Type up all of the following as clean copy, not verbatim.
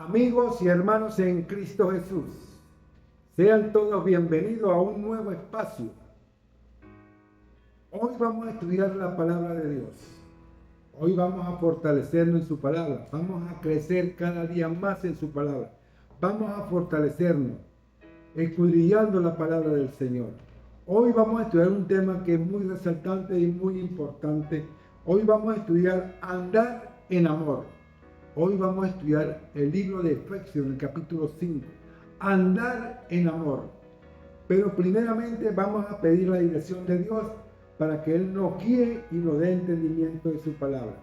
Amigos y hermanos en Cristo Jesús, sean todos bienvenidos a un nuevo espacio. Hoy vamos a estudiar la palabra de Dios. Hoy vamos a fortalecernos en su palabra. Vamos a crecer cada día más en su palabra. Vamos a fortalecernos, escudriñando la palabra del Señor. Hoy vamos a estudiar un tema que es muy resaltante y muy importante. Hoy vamos a estudiar andar en amor. Hoy vamos a estudiar el libro de Efesios, el capítulo 5. Andar en amor. Pero primeramente vamos a pedir la dirección de Dios para que Él nos guíe y nos dé entendimiento de su palabra.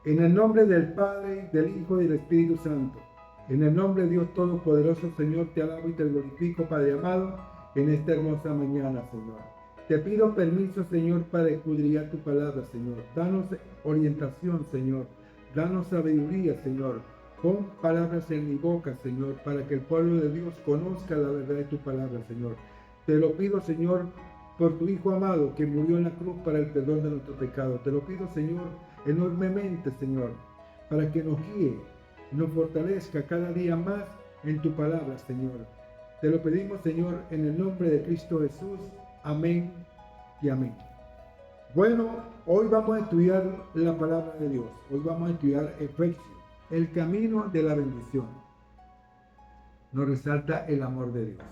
En el nombre del Padre, del Hijo y del Espíritu Santo. En el nombre de Dios Todopoderoso, Señor, te alabo y te glorifico, Padre amado, en esta hermosa mañana, Señor. Te pido permiso, Señor, para escudriñar tu palabra, Señor. Danos orientación, Señor. Danos sabiduría, Señor. Pon palabras en mi boca, Señor, para que el pueblo de Dios conozca la verdad de tu palabra, Señor. Te lo pido, Señor, por tu Hijo amado que murió en la cruz para el perdón de nuestros pecados. Te lo pido, Señor, enormemente, Señor, para que nos guíe, nos fortalezca cada día más en tu palabra, Señor. Te lo pedimos, Señor, en el nombre de Cristo Jesús. Amén y amén. Bueno, hoy vamos a estudiar la palabra de Dios. Hoy vamos a estudiar Efesios, el camino de la bendición. Nos resalta el amor de Dios.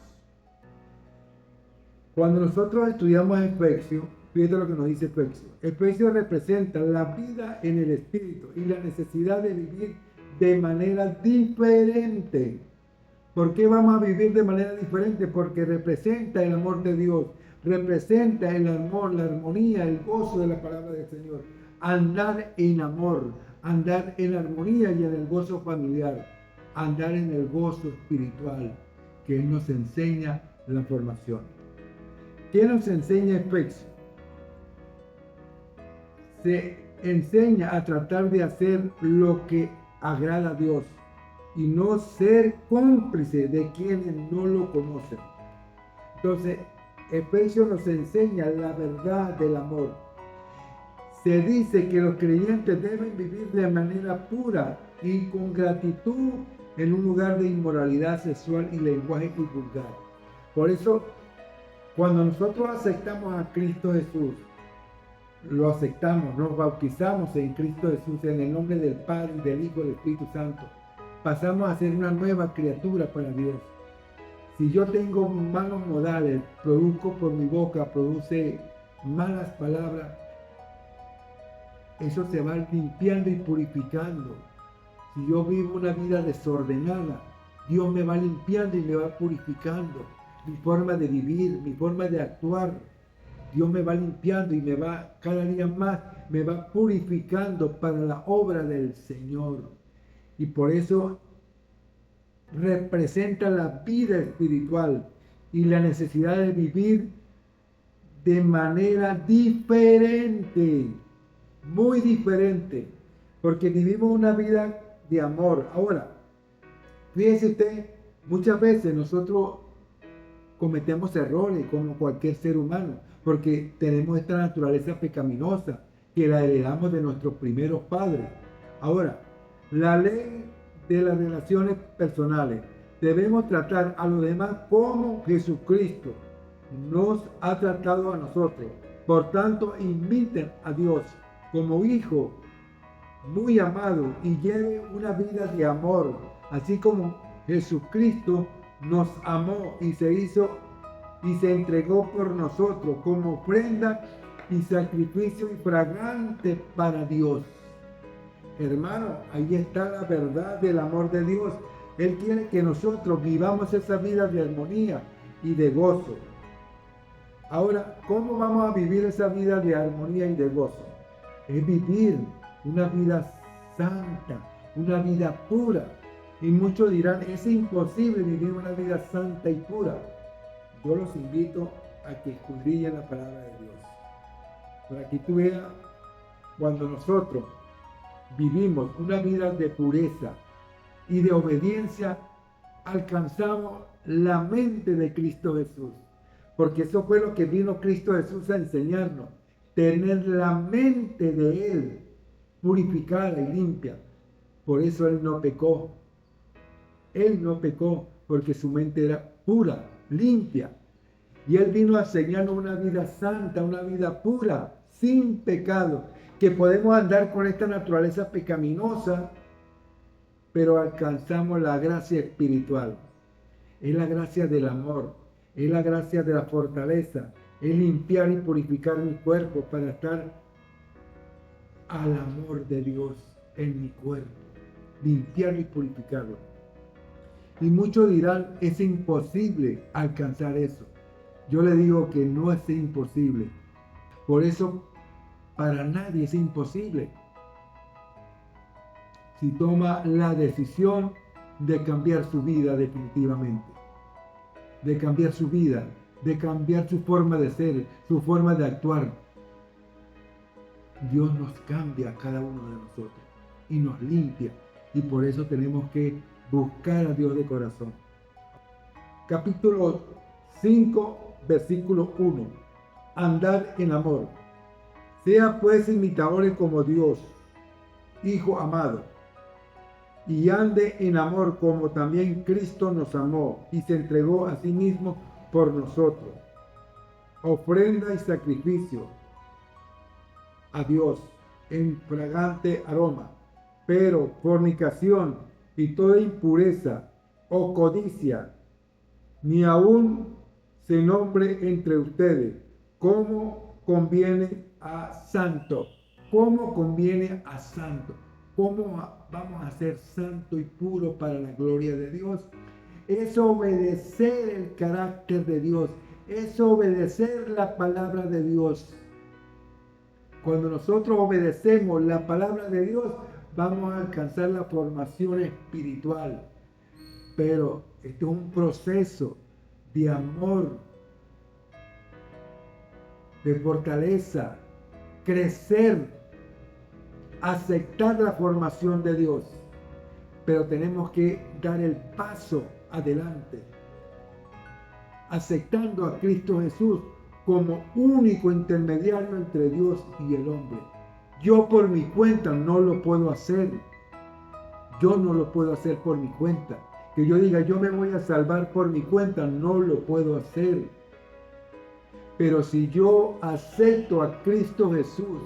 Cuando nosotros estudiamos Efesios, fíjate lo que nos dice Efesios. Efesios representa la vida en el Espíritu y la necesidad de vivir de manera diferente. ¿Por qué vamos a vivir de manera diferente? Porque representa el amor de Dios. Representa el amor, la armonía, el gozo de la palabra del Señor. Andar en amor, andar en armonía y en el gozo familiar, andar en el gozo espiritual que Él nos enseña la formación. ¿Qué nos enseña Efesios? Se enseña a tratar de hacer lo que agrada a Dios y no ser cómplice de quienes no lo conocen. Entonces, Efesios nos enseña la verdad del amor. Se dice que los creyentes deben vivir de manera pura y con gratitud en un lugar de inmoralidad sexual y lenguaje vulgar. Por eso, cuando nosotros aceptamos a Cristo Jesús, lo aceptamos, nos bautizamos en Cristo Jesús en el nombre del Padre, del Hijo y del Espíritu Santo. Pasamos a ser una nueva criatura para Dios. Si yo tengo malos modales, produzco por mi boca, produce malas palabras, eso se va limpiando y purificando. Si yo vivo una vida desordenada, Dios me va limpiando y me va purificando. Mi forma de vivir, mi forma de actuar, Dios me va limpiando y me va cada día más, me va purificando para la obra del Señor. Y por eso representa la vida espiritual y la necesidad de vivir de manera diferente, muy diferente, porque vivimos una vida de amor. Ahora, fíjese usted, muchas veces nosotros cometemos errores como cualquier ser humano, porque tenemos esta naturaleza pecaminosa que la heredamos de nuestros primeros padres. Ahora, la ley de las relaciones personales. Debemos tratar a los demás como Jesucristo nos ha tratado a nosotros. Por tanto, imiten a Dios como hijo muy amado y lleven una vida de amor, así como Jesucristo nos amó y se entregó por nosotros como ofrenda y sacrificio y fragante para Dios. Hermano, ahí está la verdad del amor de Dios. Él quiere que nosotros vivamos esa vida de armonía y de gozo. Ahora, ¿cómo vamos a vivir esa vida de armonía y de gozo? Es vivir una vida santa, una vida pura. Y muchos dirán, es imposible vivir una vida santa y pura. Yo los invito a que escudriñen la palabra de Dios. Para que tú veas, cuando nosotros vivimos una vida de pureza y de obediencia, alcanzamos la mente de Cristo Jesús. Porque eso fue lo que vino Cristo Jesús a enseñarnos. Tener la mente de Él purificada y limpia. Por eso Él no pecó. Él no pecó porque su mente era pura, limpia. Y Él vino a enseñarnos una vida santa, una vida pura, sin pecado. Que podemos andar con esta naturaleza pecaminosa, pero alcanzamos la gracia espiritual. Es la gracia del amor, es la gracia de la fortaleza, es limpiar y purificar mi cuerpo para estar al amor de Dios en mi cuerpo, limpiarlo y purificarlo. Y muchos dirán, es imposible alcanzar eso. Yo le digo que no es imposible. Por eso, para nadie es imposible. Si toma la decisión de cambiar su vida definitivamente, de cambiar su vida, de cambiar su forma de ser, su forma de actuar. Dios nos cambia a cada uno de nosotros y nos limpia, y por eso tenemos que buscar a Dios de corazón. Capítulo 5, versículo 1. Andar en amor. Sea pues imitadores como Dios, Hijo amado, y ande en amor como también Cristo nos amó y se entregó a sí mismo por nosotros. Ofrenda y sacrificio a Dios en fragante aroma. Pero fornicación y toda impureza o codicia, ni aún se nombre entre ustedes, como conviene a santo. ¿Cómo conviene a santo? ¿Cómo vamos a ser santo y puro para la gloria de Dios? Es obedecer el carácter de Dios, es obedecer la palabra de Dios. Cuando nosotros obedecemos la palabra de Dios, vamos a alcanzar la formación espiritual. Pero este es un proceso de amor, de fortaleza, crecer, aceptar la formación de Dios. Pero tenemos que dar el paso adelante, aceptando a Cristo Jesús como único intermediario entre Dios y el hombre. Yo por mi cuenta no lo puedo hacer. Yo no lo puedo hacer por mi cuenta. Que yo diga, yo me voy a salvar por mi cuenta, no lo puedo hacer. Pero si yo acepto a Cristo Jesús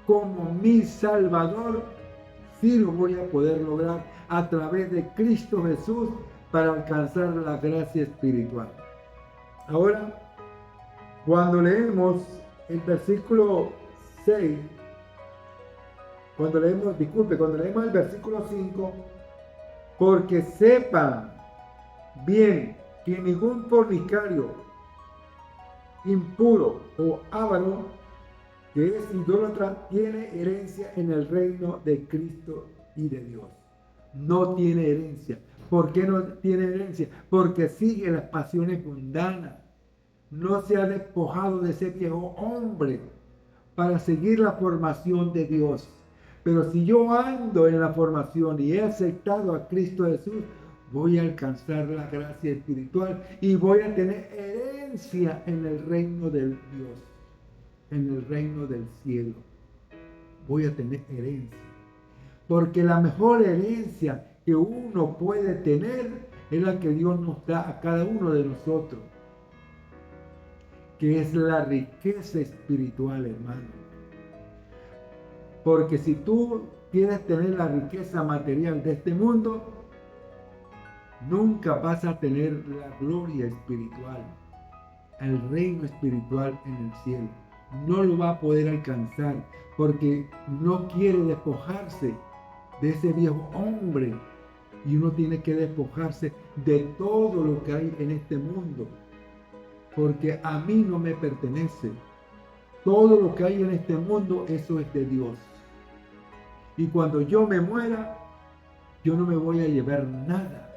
como mi Salvador, sí lo voy a poder lograr a través de Cristo Jesús para alcanzar la gracia espiritual. Ahora, cuando leemos el versículo 6, cuando leemos el versículo 5, porque sepan bien que ningún fornicario, impuro o avaro, que es idólatra, tiene herencia en el reino de Cristo y de Dios. No tiene herencia. ¿Por qué no tiene herencia? Porque sigue las pasiones mundanas. No se ha despojado de ese viejo hombre para seguir la formación de Dios. Pero si yo ando en la formación y he aceptado a Cristo Jesús, voy a alcanzar la gracia espiritual y voy a tener herencia en el reino del Dios, en el reino del cielo. Voy a tener herencia. Porque la mejor herencia que uno puede tener es la que Dios nos da a cada uno de nosotros, que es la riqueza espiritual, hermano. Porque si tú quieres tener la riqueza material de este mundo, nunca vas a tener la gloria espiritual, el reino espiritual en el cielo. No lo va a poder alcanzar porque no quiere despojarse de ese viejo hombre. Y uno tiene que despojarse de todo lo que hay en este mundo, porque a mí no me pertenece. Todo lo que hay en este mundo, eso es de Dios. Y cuando yo me muera, yo no me voy a llevar nada.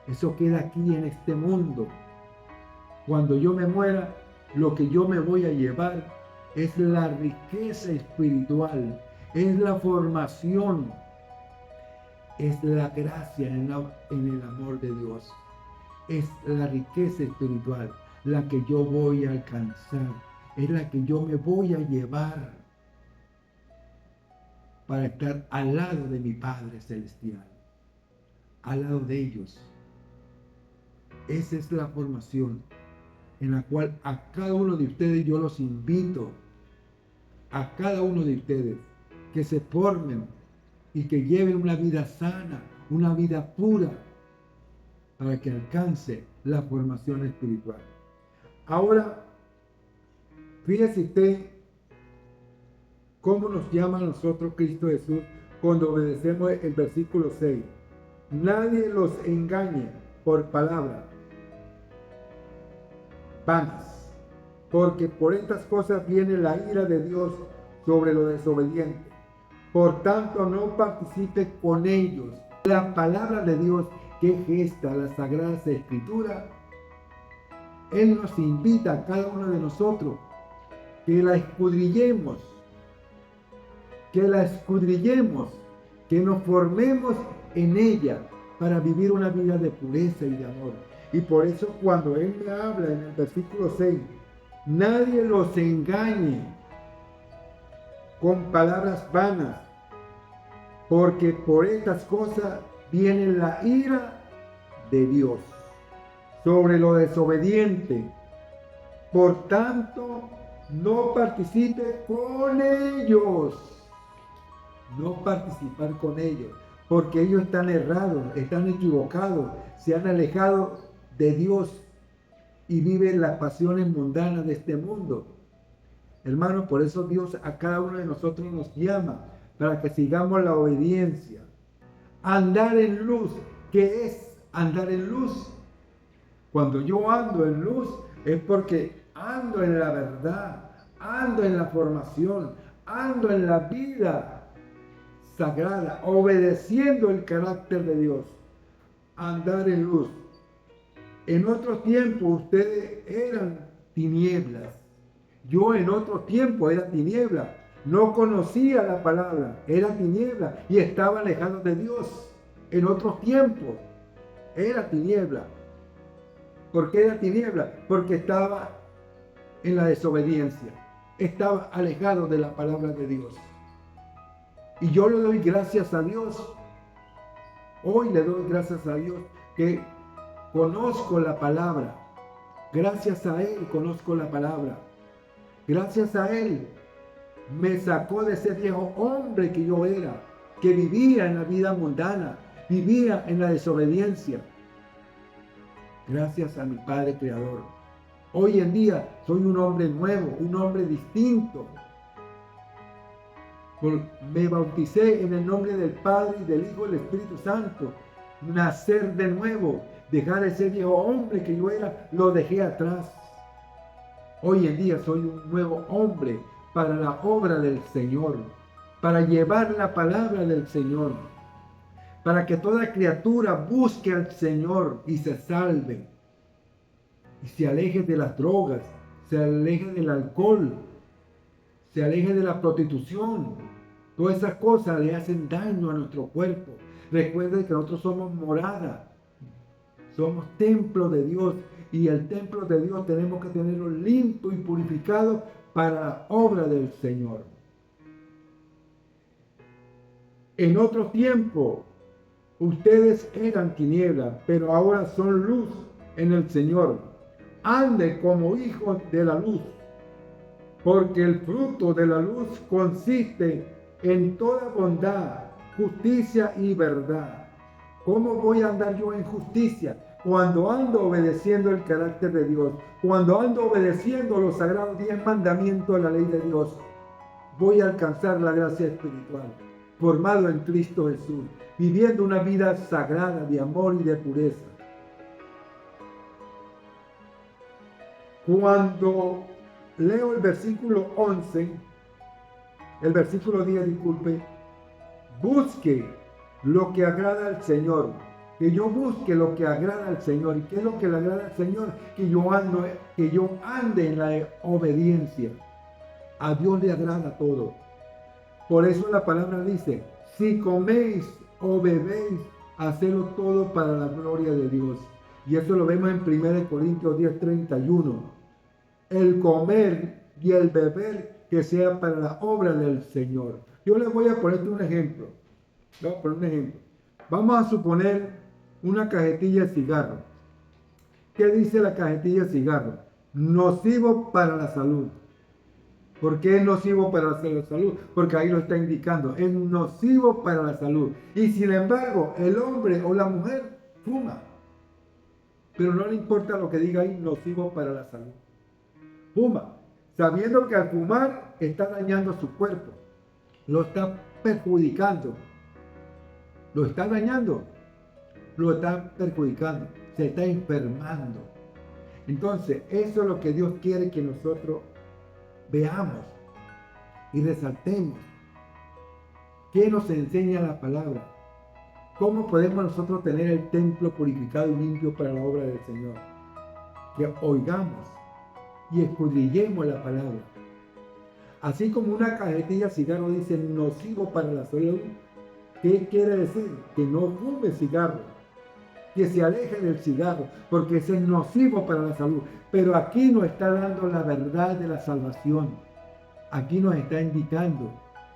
Eso queda aquí en este mundo. Cuando yo me muera, lo que yo me voy a llevar es la riqueza espiritual, es la formación, es la gracia en el amor de Dios. Es la riqueza espiritual la que yo voy a alcanzar, es la que yo me voy a llevar para estar al lado de mi Padre Celestial. al lado de ellos. Esa es la formación en la cual a cada uno de ustedes yo los invito, a cada uno de ustedes, que se formen y que lleven una vida sana, una vida pura, para que alcance la formación espiritual. Ahora, fíjese usted cómo nos llama a nosotros Cristo Jesús cuando obedecemos el versículo 6. Nadie los engañe por palabra vanas, porque por estas cosas viene la ira de Dios sobre los desobedientes. Por tanto, no participe con ellos. La palabra de Dios, que gesta la Sagrada Escritura, Él nos invita a cada uno de nosotros que la escudriñemos, que nos formemos en ella para vivir una vida de pureza y de amor. Y por eso cuando Él me habla en el versículo 6, nadie los engañe con palabras vanas, porque por estas cosas viene la ira de Dios sobre lo desobediente. Por tanto, no participe con ellos. No participar con ellos, porque ellos están errados, están equivocados, se han alejado de Dios y viven las pasiones mundanas de este mundo. Hermanos, por eso Dios a cada uno de nosotros nos llama para que sigamos la obediencia. Andar en luz. ¿Qué es andar en luz? Cuando yo ando en luz es porque ando en la verdad, ando en la formación, ando en la vida sagrada, obedeciendo el carácter de Dios. Andar en luz. En otro tiempo ustedes eran tinieblas. Yo en otro tiempo era tiniebla. No conocía la palabra, era tiniebla y estaba alejado de Dios. En otros tiempos era tiniebla. ¿Por qué era tiniebla? Porque estaba en la desobediencia. Estaba alejado de la palabra de Dios. Y yo le doy gracias a Dios. Hoy le doy gracias a Dios que conozco la palabra. Gracias a Él conozco la palabra. Gracias a Él me sacó de ese viejo hombre que yo era, que vivía en la vida mundana, vivía en la desobediencia. Gracias a mi Padre Creador. Hoy en día soy un hombre nuevo, un hombre distinto. Me bauticé en el nombre del Padre, y del Hijo y del Espíritu Santo. Nacer de nuevo, dejar ese viejo hombre que yo era, lo dejé atrás. Hoy en día soy un nuevo hombre para la obra del Señor, para llevar la palabra del Señor, para que toda criatura busque al Señor y se salve, y se aleje de las drogas, se aleje del alcohol, se aleje de la prostitución. Todas esas cosas le hacen daño a nuestro cuerpo. Recuerden que nosotros somos morada, somos templo de Dios, y el templo de Dios tenemos que tenerlo limpio y purificado para la obra del Señor. En otro tiempo, ustedes eran tinieblas, pero ahora son luz en el Señor. Ande como hijos de la luz, porque el fruto de la luz consiste en toda bondad, justicia y verdad. ¿Cómo voy a andar yo en justicia? Cuando ando obedeciendo el carácter de Dios, cuando ando obedeciendo los sagrados 10 mandamientos de la ley de Dios, voy a alcanzar la gracia espiritual, formado en Cristo Jesús, viviendo una vida sagrada de amor y de pureza. Cuando leo el versículo 11, el versículo 10, disculpe, busque lo que agrada al Señor, que yo busque lo que agrada al Señor. ¿Y qué es lo que le agrada al Señor? Que yo ande en la obediencia. A Dios le agrada todo. Por eso la palabra dice, si coméis o bebéis, hacedlo todo para la gloria de Dios. Y eso lo vemos en 1 Corintios 10:31. El comer y el beber que sea para la obra del Señor. Yo les voy a poner un ejemplo. Vamos a suponer una cajetilla de cigarro. ¿Qué dice la cajetilla de cigarro? Nocivo para la salud. ¿Por qué es nocivo para la salud? Porque ahí lo está indicando. Es nocivo para la salud. Y sin embargo, el hombre o la mujer fuma. Pero no le importa lo que diga ahí, nocivo para la salud. Fuma, sabiendo que al fumar está dañando su cuerpo. Lo está perjudicando. Lo está dañando. Lo está perjudicando. Se está enfermando. Entonces, eso es lo que Dios quiere que nosotros veamos y resaltemos. ¿Qué nos enseña la palabra? ¿Cómo podemos nosotros tener el templo purificado y limpio para la obra del Señor? Que oigamos y escudriñemos la palabra. Así como una cajetilla de cigarro dice nocivo para la salud, ¿qué quiere decir? Que no fume cigarro, que se aleje del cigarro, porque ese es nocivo para la salud. Pero aquí nos está dando la verdad de la salvación. Aquí nos está indicando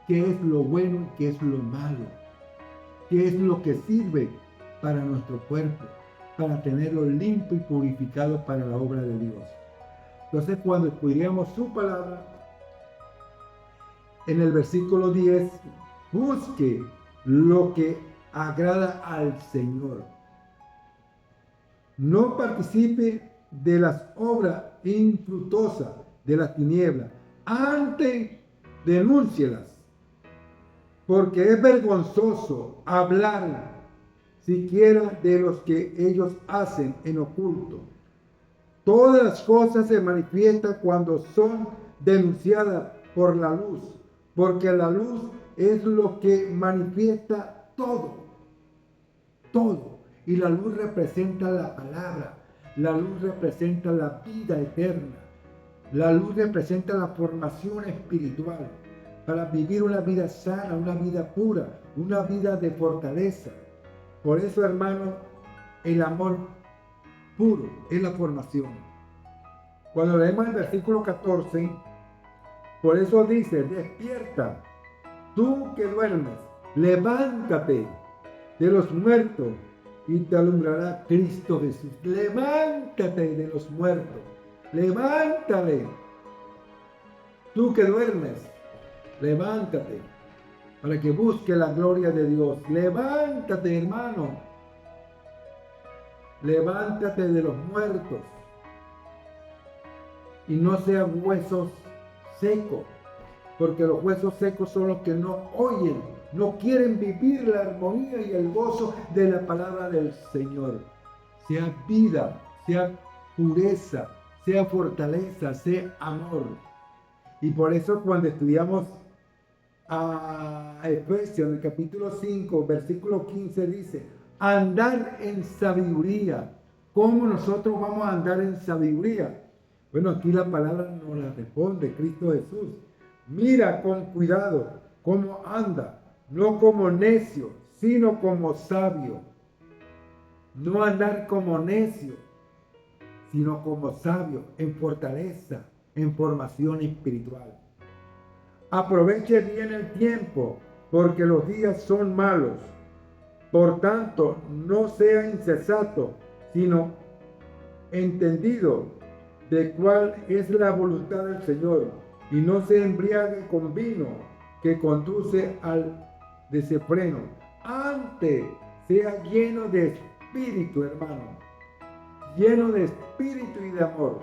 qué es lo bueno y qué es lo malo, qué es lo que sirve para nuestro cuerpo, para tenerlo limpio y purificado para la obra de Dios. Entonces, cuando estudiamos su palabra, en el versículo 10, busque lo que agrada al Señor. No participe de las obras infructuosas de las tinieblas. Antes, denúncielas. Porque es vergonzoso hablar siquiera de los que ellos hacen en oculto. Todas las cosas se manifiestan cuando son denunciadas por la luz, porque la luz es lo que manifiesta todo, todo. Y la luz representa la palabra, la luz representa la vida eterna, la luz representa la formación espiritual para vivir una vida sana, una vida pura, una vida de fortaleza. Por eso, hermano, el amor puro es la formación. Cuando leemos el versículo 14, por eso dice, despierta, tú que duermes, levántate de los muertos y te alumbrará Cristo Jesús. Levántate de los muertos, levántate, tú que duermes, levántate para que busque la gloria de Dios. Levántate, hermano, levántate de los muertos y no sean huesos secos, porque los huesos secos son los que no oyen, no quieren vivir la armonía y el gozo de la palabra del Señor. Sea vida, sea pureza, sea fortaleza, sea amor. Y por eso cuando estudiamos a Efesios en el capítulo 5, versículo 15 dice, andar en sabiduría. ¿Cómo nosotros vamos a andar en sabiduría? Bueno, aquí la palabra nos la responde Cristo Jesús. Mira con cuidado cómo anda, no como necio, sino como sabio. No andar como necio, sino como sabio, en fortaleza, en formación espiritual. Aproveche bien el tiempo, porque los días son malos. Por tanto, no sea insensato, sino entendido de cuál es la voluntad del Señor, y no se embriague con vino que conduce al desenfreno. Antes, sea lleno de espíritu, hermano, lleno de espíritu y de amor.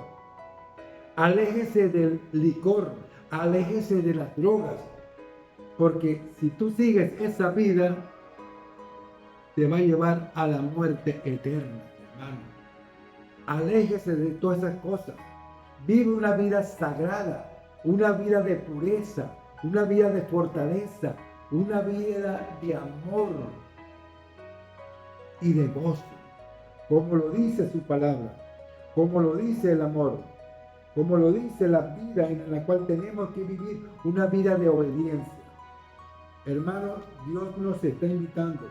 Aléjese del licor, aléjese de las drogas, porque si tú sigues esa vida, te va a llevar a la muerte eterna, hermano. Aléjese de todas esas cosas. Vive una vida sagrada, una vida de pureza, una vida de fortaleza, una vida de amor y de gozo, como lo dice su palabra, como lo dice el amor, como lo dice la vida en la cual tenemos que vivir una vida de obediencia. Hermano, Dios nos está invitando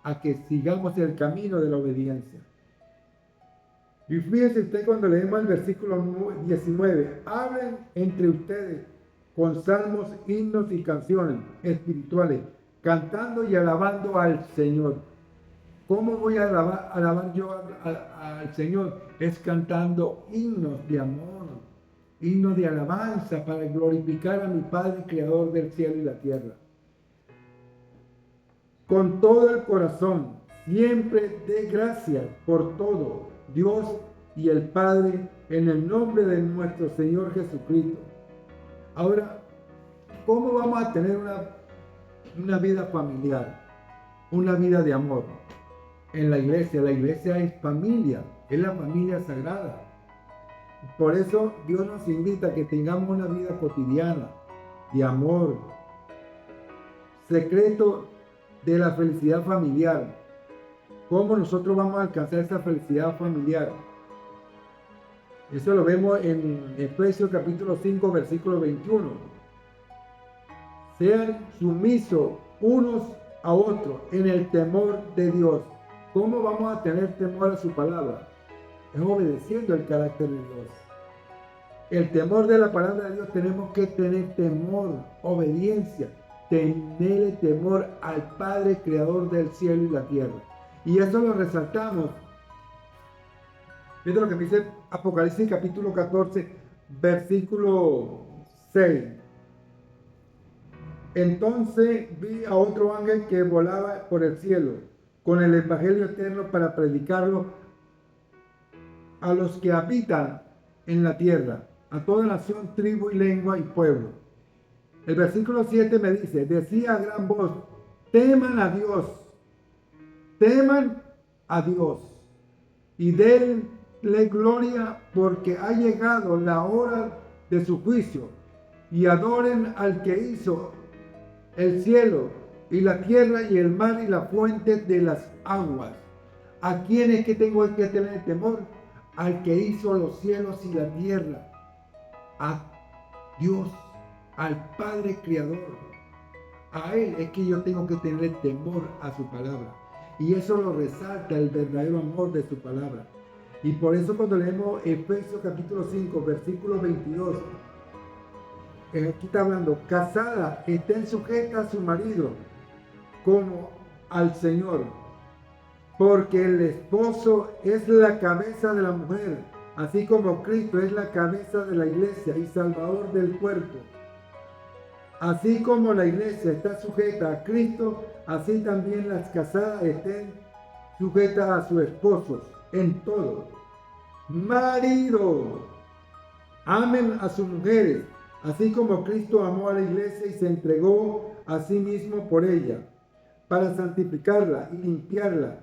a que sigamos el camino de la obediencia. Y fíjese usted cuando leemos el versículo 19, hablen entre ustedes con salmos, himnos y canciones espirituales, cantando y alabando al Señor. ¿Cómo voy a alabar yo al Señor? Es cantando himnos de amor, himnos de alabanza para glorificar a mi Padre, Creador del cielo y la tierra. Con todo el corazón, siempre dé gracias por todo, Dios y el Padre, en el nombre de nuestro Señor Jesucristo. Ahora, ¿cómo vamos a tener una vida familiar, una vida de amor? En la iglesia es familia, es la familia sagrada. Por eso Dios nos invita a que tengamos una vida cotidiana de amor, secreto de la felicidad familiar. ¿Cómo nosotros vamos a alcanzar esa felicidad familiar? Eso lo vemos en Efesios capítulo 5, versículo 21. Sean sumisos unos a otros en el temor de Dios. ¿Cómo vamos a tener temor a su palabra? Es obedeciendo el carácter de Dios. El temor de la palabra de Dios, tenemos que tener temor, obediencia, tener temor al Padre Creador del cielo y la tierra. Y eso lo resaltamos. Fíjate lo que dice Apocalipsis capítulo 14, versículo 6. Entonces vi a otro ángel que volaba por el cielo con el evangelio eterno para predicarlo a los que habitan en la tierra, a toda nación, tribu y lengua y pueblo. El versículo 7 me dice, decía a gran voz, teman a Dios y denle gloria porque ha llegado la hora de su juicio, y adoren al que hizo el cielo y la tierra y el mar y la fuente de las aguas. ¿A quién es que tengo que tener temor? Al que hizo los cielos y la tierra, a Dios, al Padre Creador. A Él es que yo tengo que tener temor a su palabra. Y eso lo resalta el verdadero amor de su palabra. Y por eso cuando leemos Efesios capítulo 5, versículo 22, aquí está hablando, casada, estén sujetas a su marido como al Señor, porque el esposo es la cabeza de la mujer, así como Cristo es la cabeza de la iglesia y salvador del cuerpo. Así como la iglesia está sujeta a Cristo, así también las casadas estén sujetas a sus esposos en todo. Marido, amen a sus mujeres, así como Cristo amó a la iglesia y se entregó a sí mismo por ella, para santificarla y limpiarla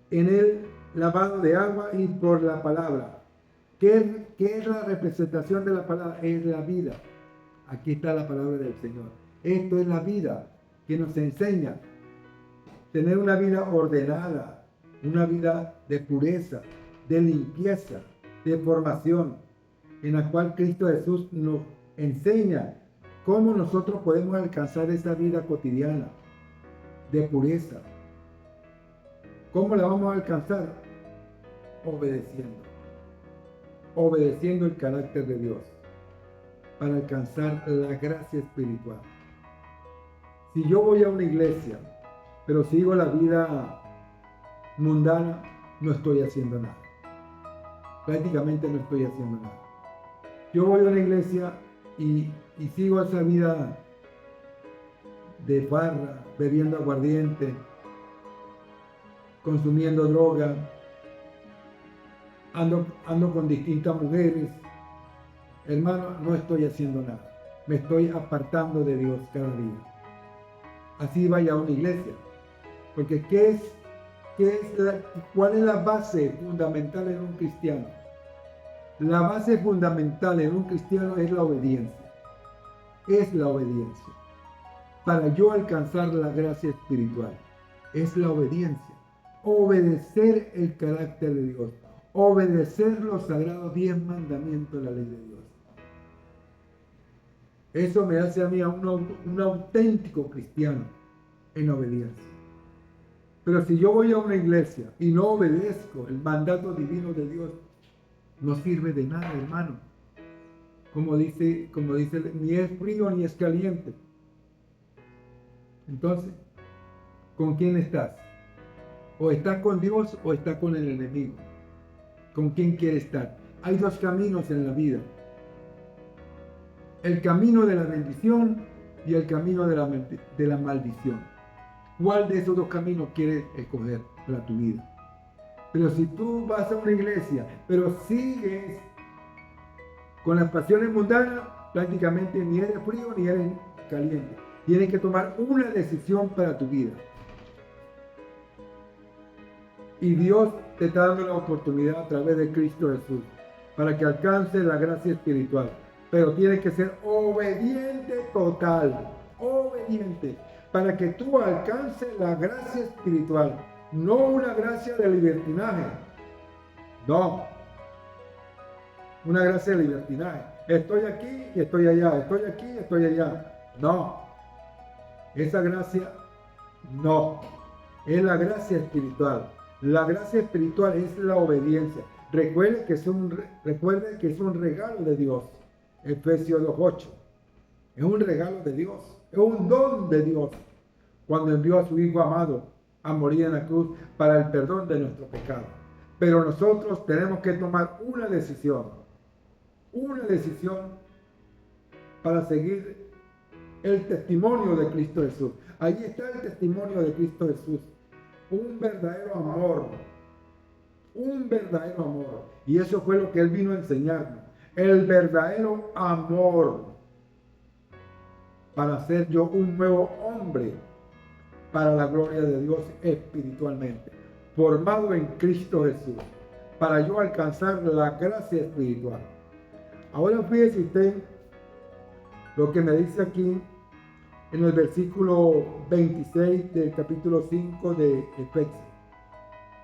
en el lavado de agua y por la palabra. ¿Qué es la representación de la palabra? Es la vida. Aquí está la palabra del Señor. Esto es la vida que nos enseña tener una vida ordenada, una vida de pureza, de limpieza, de formación, en la cual Cristo Jesús nos enseña cómo nosotros podemos alcanzar esa vida cotidiana de pureza. ¿Cómo la vamos a alcanzar? Obedeciendo el carácter de Dios para alcanzar la gracia espiritual. Si yo voy a una iglesia, pero sigo la vida mundana, no estoy haciendo nada. Prácticamente no estoy haciendo nada. Yo voy a una iglesia y sigo esa vida de farra, bebiendo aguardiente, consumiendo droga, ando con distintas mujeres. Hermano, no estoy haciendo nada. Me estoy apartando de Dios cada día. Así vaya a una iglesia. Porque ¿cuál es la base fundamental en un cristiano? La base fundamental en un cristiano es la obediencia. Es la obediencia. Para yo alcanzar la gracia espiritual, es la obediencia. Obedecer el carácter de Dios. Obedecer los sagrados 10 mandamientos de la ley de Dios. Eso me hace a mí un auténtico cristiano en obediencia. Pero si yo voy a una iglesia y no obedezco el mandato divino de Dios, no sirve de nada, hermano. Como dice, ni es frío ni es caliente. Entonces, ¿con quién estás? O está con Dios o está con el enemigo. ¿Con quién quiere estar? Hay dos caminos en la vida. El camino de la bendición y el camino de la maldición. ¿Cuál de esos dos caminos quieres escoger para tu vida? Pero si tú vas a una iglesia, pero sigues con las pasiones mundanas, prácticamente ni eres frío ni eres caliente. Tienes que tomar una decisión para tu vida. Y Dios te está dando la oportunidad a través de Cristo Jesús para que alcances la gracia espiritual. Pero tienes que ser obediente total. Obediente. Para que tú alcances la gracia espiritual. No una gracia de libertinaje. No. Una gracia de libertinaje. Estoy aquí y estoy allá. Estoy aquí y estoy allá. No. Esa gracia no. Es la gracia espiritual. La gracia espiritual es la obediencia. Recuerde que es un regalo de Dios. Efesios 2:8. Es un regalo de Dios. Es un don de Dios. Cuando envió a su Hijo amado a morir en la cruz para el perdón de nuestros pecados. Pero nosotros tenemos que tomar una decisión. Una decisión para seguir el testimonio de Cristo Jesús. Ahí está el testimonio de Cristo Jesús. Un verdadero amor. Un verdadero amor. Y eso fue lo que Él vino a enseñarnos. El verdadero amor. Para ser yo un nuevo hombre. Para la gloria de Dios espiritualmente. Formado en Cristo Jesús. Para yo alcanzar la gracia espiritual. Ahora fíjese usted lo que me dice aquí en el versículo 26 del capítulo 5 de Efesios.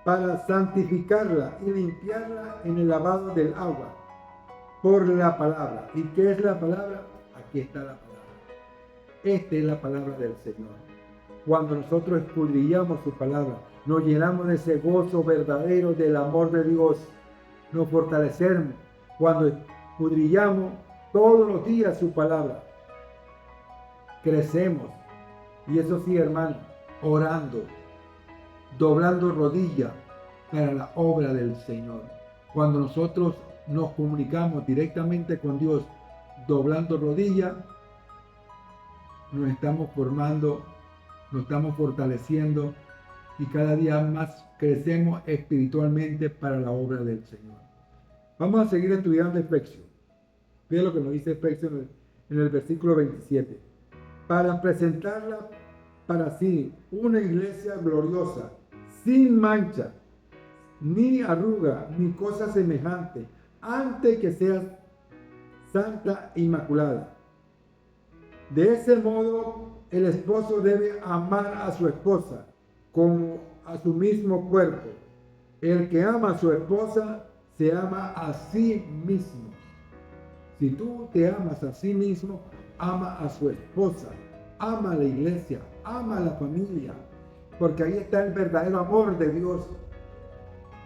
Para santificarla y limpiarla en el lavado del agua por la palabra. ¿Y qué es la palabra? Aquí está la palabra. Esta es la palabra del Señor. Cuando nosotros escudriñamos su palabra, nos llenamos de ese gozo verdadero del amor de Dios. Nos fortalecemos cuando escudriñamos todos los días su palabra. Crecemos. Y eso sí, hermano, orando, doblando rodillas para la obra del Señor. Cuando nosotros nos comunicamos directamente con Dios, doblando rodillas, nos estamos formando, nos estamos fortaleciendo y cada día más crecemos espiritualmente para la obra del Señor. Vamos a seguir estudiando Efesios. Vean lo que nos dice Efesios en el versículo 27. Para presentarla para sí una iglesia gloriosa, sin mancha, ni arruga, ni cosa semejante, antes que sea santa e inmaculada. De ese modo, el esposo debe amar a su esposa como a su mismo cuerpo. El que ama a su esposa se ama a sí mismo. Si tú te amas a sí mismo, ama a su esposa, ama a la iglesia, ama a la familia, porque ahí está el verdadero amor de Dios.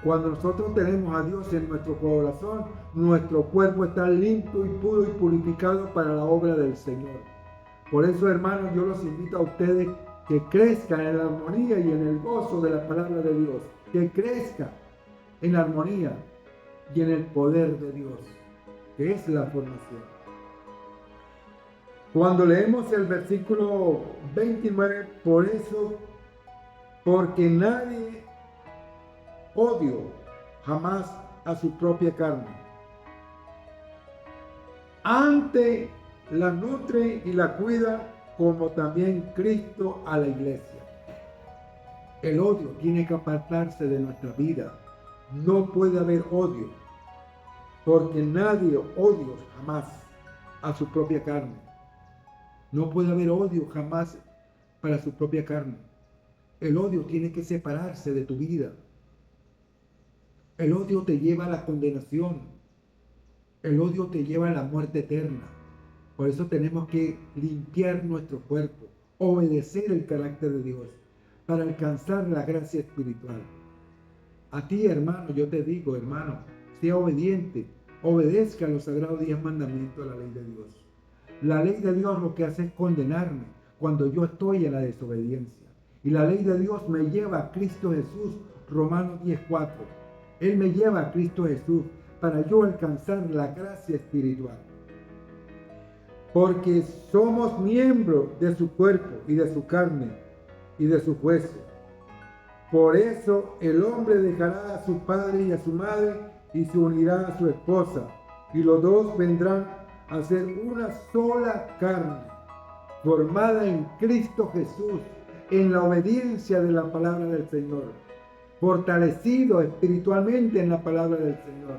Cuando nosotros tenemos a Dios en nuestro corazón, nuestro cuerpo está limpio y puro y purificado para la obra del Señor. Por eso, hermanos, yo los invito a ustedes que crezcan en la armonía y en el gozo de la palabra de Dios, que crezcan en la armonía y en el poder de Dios, que es la formación. Cuando leemos el versículo 29, por eso, porque nadie odio jamás a su propia carne. Antes la nutre y la cuida, como también Cristo a la iglesia. El odio tiene que apartarse de nuestra vida. No puede haber odio, porque nadie odia jamás a su propia carne. No puede haber odio jamás para su propia carne. El odio tiene que separarse de tu vida. El odio te lleva a la condenación. El odio te lleva a la muerte eterna. Por eso tenemos que limpiar nuestro cuerpo, obedecer el carácter de Dios, para alcanzar la gracia espiritual. A ti, hermano, yo te digo, hermano, sea obediente, obedezca a los sagrados 10 mandamientos de la ley de Dios. La ley de Dios lo que hace es condenarme cuando yo estoy en la desobediencia. Y la ley de Dios me lleva a Cristo Jesús, Romanos 10:4. Él me lleva a Cristo Jesús para yo alcanzar la gracia espiritual. Porque somos miembros de su cuerpo y de su carne y de su hueso. Por eso el hombre dejará a su padre y a su madre y se unirá a su esposa, y los dos vendrán a ser una sola carne, formada en Cristo Jesús, en la obediencia de la palabra del Señor, fortalecido espiritualmente en la palabra del Señor,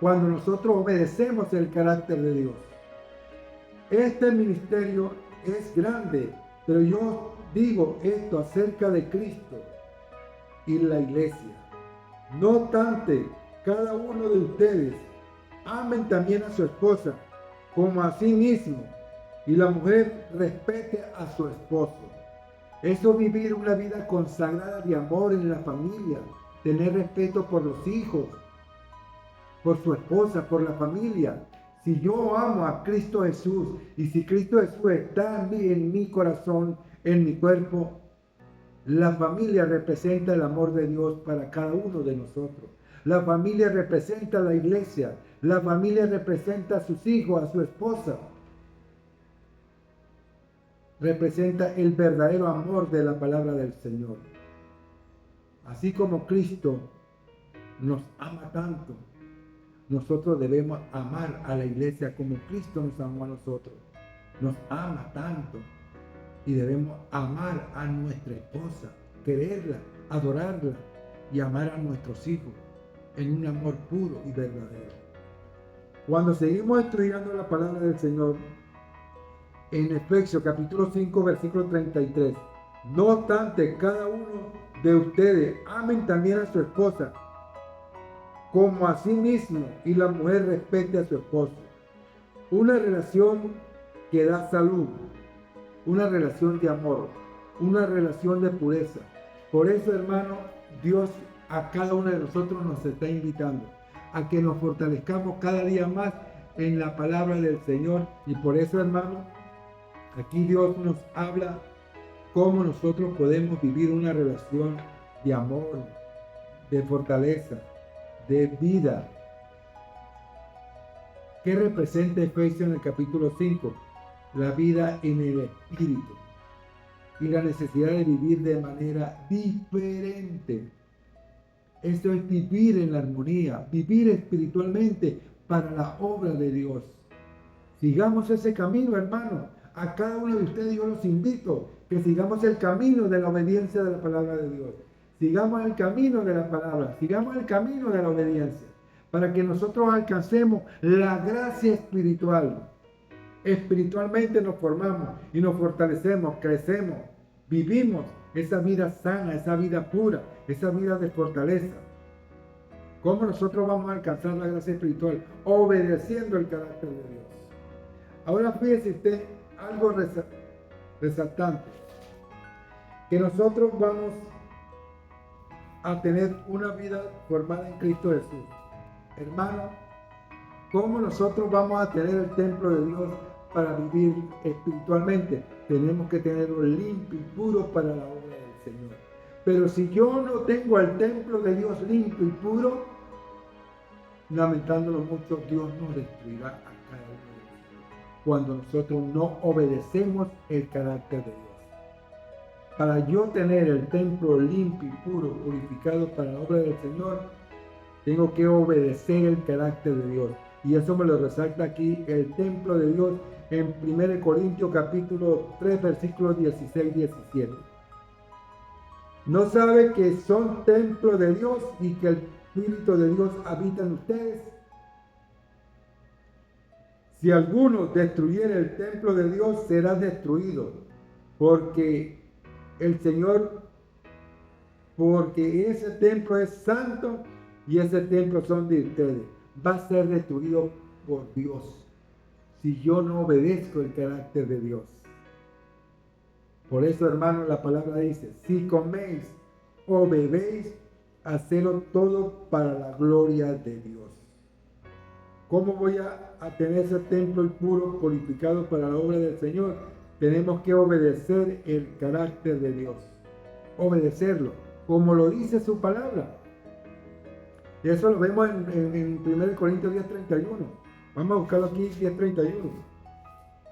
cuando nosotros obedecemos el carácter de Dios. Este ministerio es grande, pero yo digo esto acerca de Cristo y la iglesia. No obstante, cada uno de ustedes amen también a su esposa como a sí mismo, y la mujer respete a su esposo. Eso es vivir una vida consagrada de amor en la familia, tener respeto por los hijos, por su esposa, por la familia. Si yo amo a Cristo Jesús y si Cristo Jesús está en mi corazón, en mi cuerpo, la familia representa el amor de Dios para cada uno de nosotros. La familia representa a la iglesia. La familia representa a sus hijos, a su esposa. Representa el verdadero amor de la palabra del Señor. Así como Cristo nos ama tanto, nosotros debemos amar a la iglesia como Cristo nos amó a nosotros. Nos ama tanto y debemos amar a nuestra esposa, quererla, adorarla y amar a nuestros hijos en un amor puro y verdadero. Cuando seguimos estudiando la palabra del Señor, en Efesios capítulo 5, versículo 33, no obstante, cada uno de ustedes amen también a su esposa como a sí mismo, y la mujer respete a su esposo. Una relación que da salud, una relación de amor, una relación de pureza. Por eso, hermano, Dios a cada uno de nosotros nos está invitando a que nos fortalezcamos cada día más en la palabra del Señor. Y por eso, hermano, aquí Dios nos habla cómo nosotros podemos vivir una relación de amor, de fortaleza, de vida. ¿Qué representa Efesios en el capítulo 5? La vida en el Espíritu y la necesidad de vivir de manera diferente. Esto es vivir en la armonía, vivir espiritualmente para la obra de Dios. Sigamos ese camino, hermano. A cada uno de ustedes yo los invito que sigamos el camino de la obediencia de la palabra de Dios. Sigamos el camino de la palabra, sigamos el camino de la obediencia, para que nosotros alcancemos la gracia espiritual. Espiritualmente nos formamos y nos fortalecemos, crecemos, vivimos esa vida sana, esa vida pura, esa vida de fortaleza. ¿Cómo nosotros vamos a alcanzar la gracia espiritual? Obedeciendo el carácter de Dios. Ahora fíjese usted algo resaltante, que nosotros vamos a tener una vida formada en Cristo Jesús. Hermano, ¿cómo nosotros vamos a tener el templo de Dios para vivir espiritualmente? Tenemos que tenerlo limpio y puro para la obra del Señor. Pero si yo no tengo el templo de Dios limpio y puro, lamentándolo mucho, Dios nos destruirá a cada uno de nosotros cuando nosotros no obedecemos el carácter de Dios. Para yo tener el templo limpio y puro, purificado para la obra del Señor, tengo que obedecer el carácter de Dios. Y eso me lo resalta aquí el templo de Dios en 1 Corintios capítulo 3, versículos 16-17. ¿No sabe que son templo de Dios y que el Espíritu de Dios habita en ustedes? Si alguno destruyera el templo de Dios, será destruido, porque ese templo es santo y ese templo son de ustedes. Va a ser destruido por Dios si yo no obedezco el carácter de Dios. Por eso, hermano, la palabra dice, si coméis o bebéis, hacedlo todo para la gloria de Dios. ¿Cómo voy a tener ese templo puro, purificado para la obra del Señor? Tenemos que obedecer el carácter de Dios. obedecerlo, como lo dice su palabra. Y eso lo vemos en 1 Corintios 10:31. Vamos a buscarlo aquí, 10:31,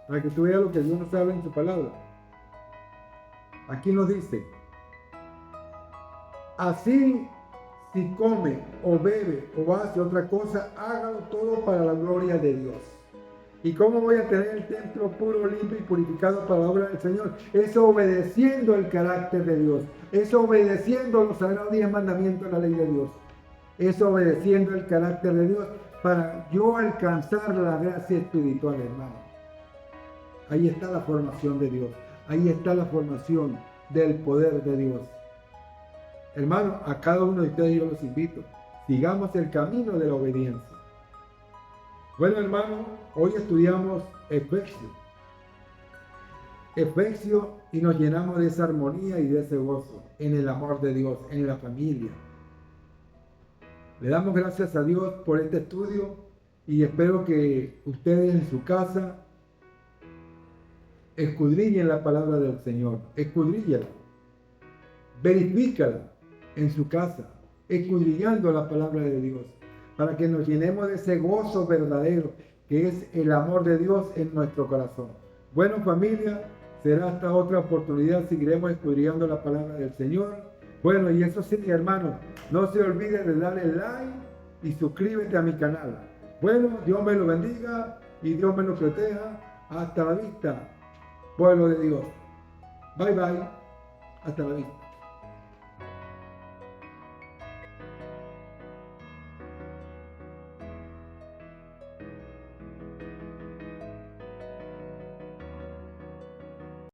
para que tú veas lo que Dios nos habla en su palabra. Aquí nos dice: así, si come o bebe o hace otra cosa, hágalo todo para la gloria de Dios. ¿Y cómo voy a tener el templo puro, limpio y purificado para la obra del Señor? Es obedeciendo el carácter de Dios. Es obedeciendo los sagrados 10 mandamientos de la ley de Dios. Es obedeciendo el carácter de Dios para yo alcanzar la gracia espiritual, hermano. Ahí está la formación de Dios. Ahí está la formación del poder de Dios. Hermano, a cada uno de ustedes yo los invito. Sigamos el camino de la obediencia. Bueno, hermano, hoy estudiamos Efesios. Efesios, y nos llenamos de esa armonía y de ese gozo en el amor de Dios, en la familia. Le damos gracias a Dios por este estudio y espero que ustedes en su casa escudriñen la palabra del Señor. Escudríñala. Verifícala en su casa, escudriñando la palabra de Dios, para que nos llenemos de ese gozo verdadero que es el amor de Dios en nuestro corazón. Bueno, familia, será hasta otra oportunidad. Seguiremos escudriñando la palabra del Señor. Bueno, y eso sí, mi hermano, no se olvide de darle like y suscríbete a mi canal. Bueno, Dios me lo bendiga y Dios me lo proteja. Hasta la vista, pueblo de Dios. Bye bye. Hasta la vista.